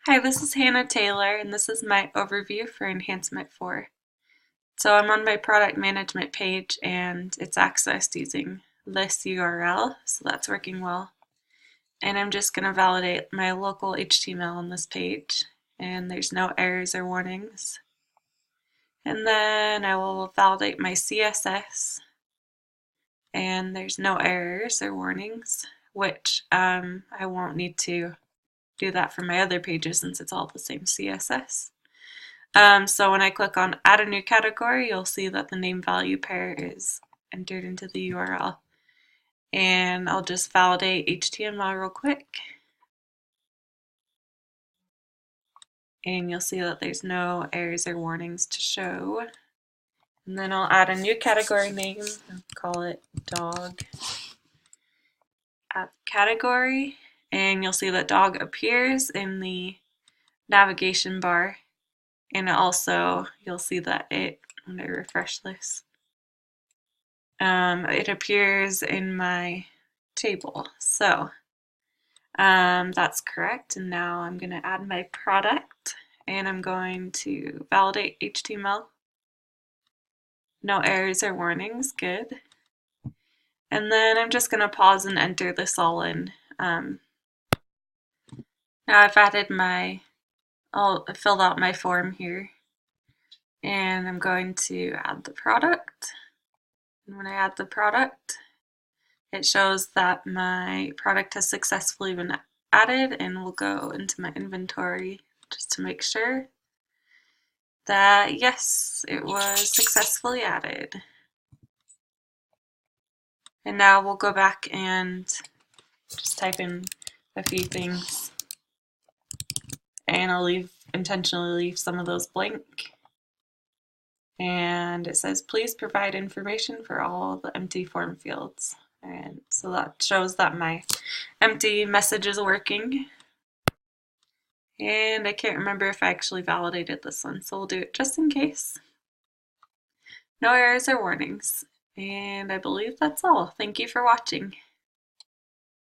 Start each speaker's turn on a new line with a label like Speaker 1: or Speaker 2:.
Speaker 1: Hi, this is Hannah Taylor, and this is my overview for Enhancement 4. So I'm on my product management page, and it's accessed using this URL, so that's working well. And I'm just going to validate my local HTML on this page, and there's no errors or warnings. And then I will validate my CSS, and there's no errors or warnings, which I won't need to do that for my other pages since it's all the same CSS. So when I click on add a new category, you'll see that the name value pair is entered into the URL. And I'll just validate HTML real quick. And you'll see that there's no errors or warnings to show. And then I'll add a new category name and call it dog. Add category, and you'll see that dog appears in the navigation bar. And also, you'll see that when I refresh this, it appears in my table. So that's correct. And now I'm going to add my product, and I'm going to validate HTML. No errors or warnings, good. And then I'm just going to pause and enter this all in. Now I've added I'll fill out my form here, and I'm going to add the product. And when I add the product, it shows that my product has successfully been added, and will go into my inventory just to make sure that yes, it was successfully added. And now we'll go back and just type in a few things, and I'll intentionally leave some of those blank. And it says please provide information for all the empty form fields. And so that shows that my empty message is working. And I can't remember if I actually validated this one, so we'll do it just in case. No errors or warnings. And I believe that's all. Thank you for watching.